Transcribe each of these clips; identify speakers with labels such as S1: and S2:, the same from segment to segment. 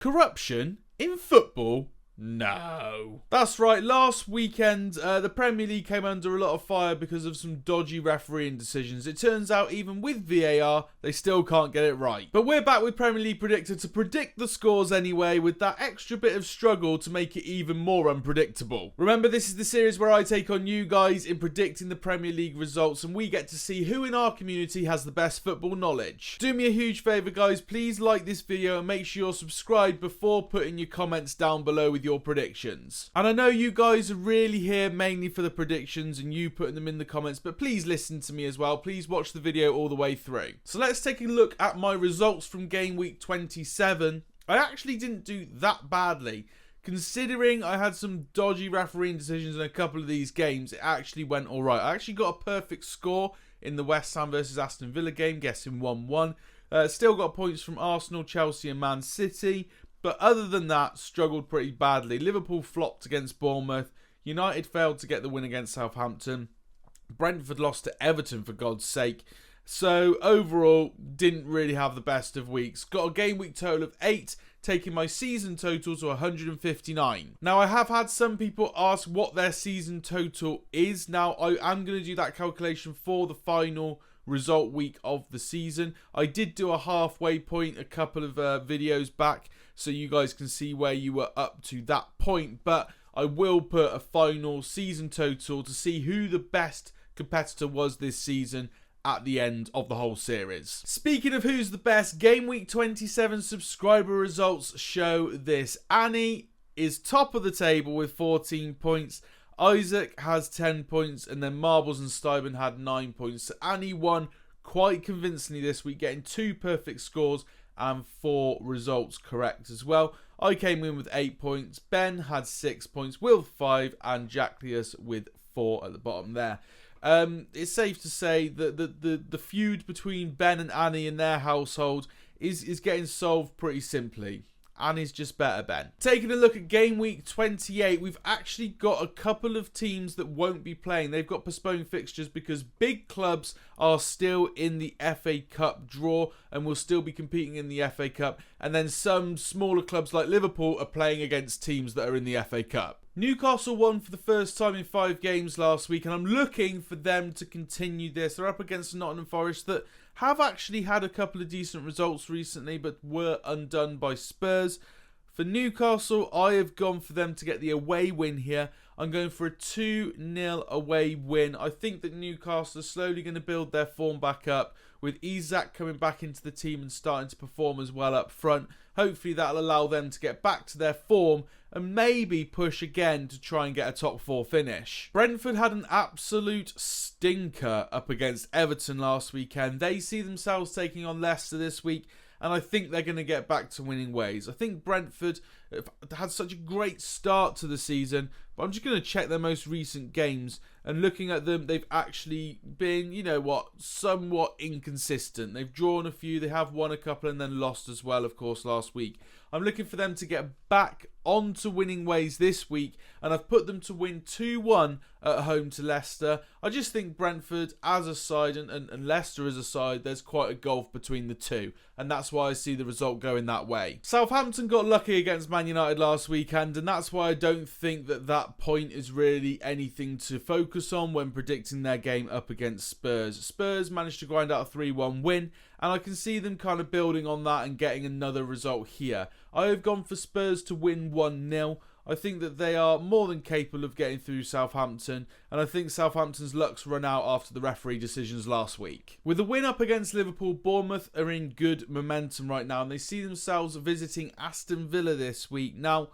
S1: Corruption in football? No. That's right, last weekend the Premier League came under a lot of fire because of some dodgy refereeing decisions. It turns out even with VAR, they still can't get it right. But we're back with Premier League Predictor to predict the scores anyway, with that extra bit of struggle to make it even more unpredictable. Remember, this is the series where I take on you guys in predicting the Premier League results, and we get to see who in our community has the best football knowledge. Do me a huge favour guys, please like this video and make sure you're subscribed before putting your comments down below with your predictions. And I know you guys are really here mainly for the predictions and you putting them in the comments, but please listen to me as well. Please watch the video all the way through. So let's take a look at my results from game week 27. I actually didn't do that badly. Considering I had some dodgy refereeing decisions in a couple of these games, it actually went alright. I actually got a perfect score in the West Ham versus Aston Villa game, guessing 1-1. Still got points from Arsenal, Chelsea and Man City. But other than that, struggled pretty badly. Liverpool flopped against Bournemouth. United failed to get the win against Southampton. Brentford lost to Everton, for God's sake. So overall, didn't really have the best of weeks. Got a game week total of 8, taking my season total to 159. Now, I have had some people ask what their season total is. Now, I am going to do that calculation for the final result week of the season. I did do a halfway point a couple of videos back, so you guys can see where you were up to that point, but I will put a final season total to see who the best competitor was this season at the end of the whole series. Speaking of who's the best, game week 27 subscriber results show this. Annie is top of the table with 14 points. Isaac has 10 points, and then Marbles and Stuyben had 9 points. So Annie won quite convincingly this week, getting 2 perfect scores and 4 results correct as well. I came in with 8 points. Ben had 6 points, Will 5, and Jacklius with 4 at the bottom there. It's safe to say that the feud between Ben and Annie in their household is getting solved pretty simply. Annie's just better, Ben. Taking a look at game week 28, we've actually got a couple of teams that won't be playing. They've got postponed fixtures because big clubs are still in the FA Cup draw and will still be competing in the FA Cup. And then some smaller clubs like Liverpool are playing against teams that are in the FA Cup. Newcastle won for the first time in 5 games last week, and I'm looking for them to continue this. They're up against Nottingham Forest that have actually had a couple of decent results recently, but were undone by Spurs. For Newcastle, I have gone for them to get the away win here. I'm going for a 2-0 away win. I think that Newcastle are slowly going to build their form back up, with Isak coming back into the team and starting to perform as well up front. Hopefully that'll allow them to get back to their form and maybe push again to try and get a top 4 finish. Brentford had an absolute stinker up against Everton last weekend. They see themselves taking on Leicester this week, and I think they're going to get back to winning ways. I think Brentford had such a great start to the season, but I'm just going to check their most recent games, and looking at them, they've actually been, you know what, somewhat inconsistent. They've drawn a few, they have won a couple and then lost as well, of course, last week. I'm looking for them to get back onto winning ways this week, and I've put them to win 2-1 at home to Leicester. I just think Brentford as a side and Leicester as a side, there's quite a gulf between the two, and that's why I see the result going that way. Southampton got lucky against Man United last weekend, and that's why I don't think that point is really anything to focus on when predicting their game up against Spurs. Spurs managed to grind out a 3-1 win, and I can see them kind of building on that and getting another result here. I have gone for Spurs to win 1-0. I think that they are more than capable of getting through Southampton, and I think Southampton's luck's run out after the referee decisions last week. With a win up against Liverpool, Bournemouth are in good momentum right now, and they see themselves visiting Aston Villa this week. Now,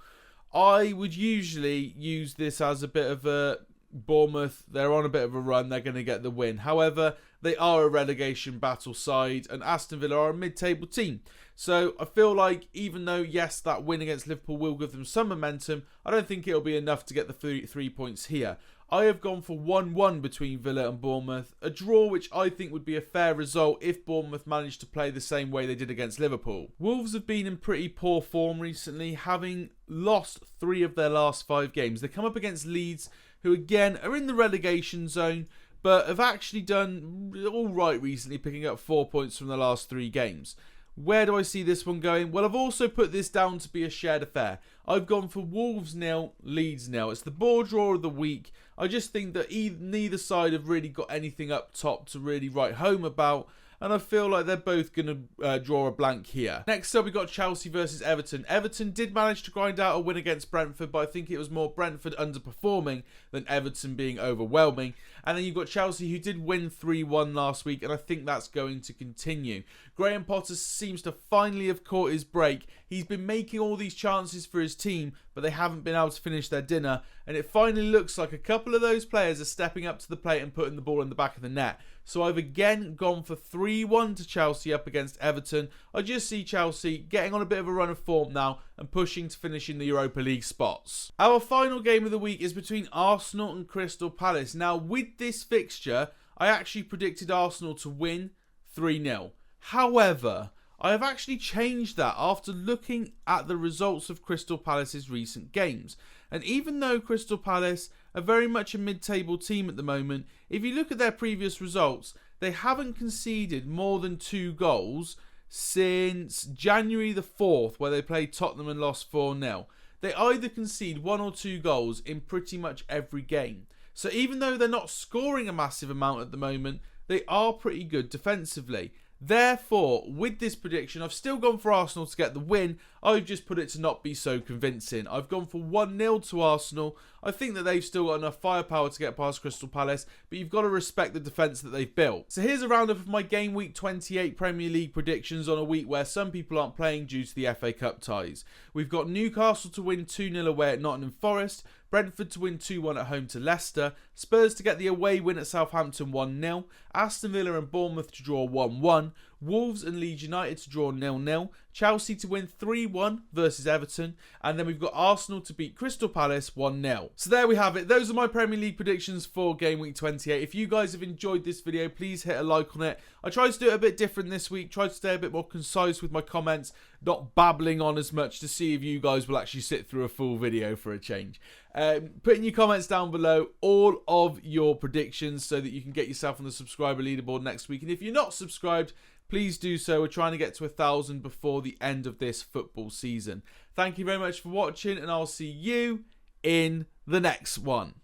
S1: I would usually use this as a bit of a Bournemouth, they're on a bit of a run, they're going to get the win. However, they are a relegation battle side, and Aston Villa are a mid-table team. So I feel like even though, yes, that win against Liverpool will give them some momentum, I don't think it'll be enough to get the 3 points here. I have gone for 1-1 between Villa and Bournemouth, a draw which I think would be a fair result if Bournemouth managed to play the same way they did against Liverpool. Wolves have been in pretty poor form recently, having lost 3 of their last 5 games. They come up against Leeds, who again are in the relegation zone, but have actually done all right recently, picking up 4 points from the last 3 games. Where do I see this one going? Well, I've also put this down to be a shared affair. I've gone for Wolves 0, Leeds 0. It's the board draw of the week. I just think that neither side have really got anything up top to really write home about, and I feel like they're both going to draw a blank here. Next up, we got Chelsea versus Everton. Everton did manage to grind out a win against Brentford, but I think it was more Brentford underperforming than Everton being overwhelming. And then you've got Chelsea, who did win 3-1 last week, and I think that's going to continue. Graham Potter seems to finally have caught his break. He's been making all these chances for his team, but they haven't been able to finish their dinner. And it finally looks like a couple of those players are stepping up to the plate and putting the ball in the back of the net. So I've again gone for 3-1 to Chelsea up against Everton. I just see Chelsea getting on a bit of a run of form now and pushing to finish in the Europa League spots. Our final game of the week is between Arsenal and Crystal Palace. Now, with this fixture, I actually predicted Arsenal to win 3-0. However, I have actually changed that after looking at the results of Crystal Palace's recent games. And even though Crystal Palace are very much a mid-table team at the moment, if you look at their previous results, they haven't conceded more than 2 goals since January the 4th, where they played Tottenham and lost 4-0. They either concede 1 or 2 goals in pretty much every game. So even though they're not scoring a massive amount at the moment, they are pretty good defensively. Therefore, with this prediction, I've still gone for Arsenal to get the win. I've just put it to not be so convincing. I've gone for 1-0 to Arsenal. I think that they've still got enough firepower to get past Crystal Palace, but you've got to respect the defence that they've built. So here's a roundup of my Game Week 28 Premier League predictions on a week where some people aren't playing due to the FA Cup ties. We've got Newcastle to win 2-0 away at Nottingham Forest, Brentford to win 2-1 at home to Leicester, Spurs to get the away win at Southampton 1-0, Aston Villa and Bournemouth to draw 1-1, Wolves and Leeds United to draw 0-0, Chelsea to win 3-1 versus Everton, and then we've got Arsenal to beat Crystal Palace 1-0. So there we have it. Those are my Premier League predictions for Game Week 28. If you guys have enjoyed this video, please hit a like on it. I tried to do it a bit different this week, tried to stay a bit more concise with my comments, not babbling on as much, to see if you guys will actually sit through a full video for a change. Put in your comments down below all of your predictions so that you can get yourself on the subscriber leaderboard next week. And if you're not subscribed, please do so. We're trying to get to 1,000 before the end of this football season. Thank you very much for watching, and I'll see you in the next one.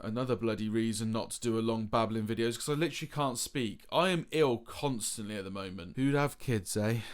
S1: Another bloody reason not to do a long babbling videos, because I literally can't speak. I am ill constantly at the moment. Who'd have kids, eh?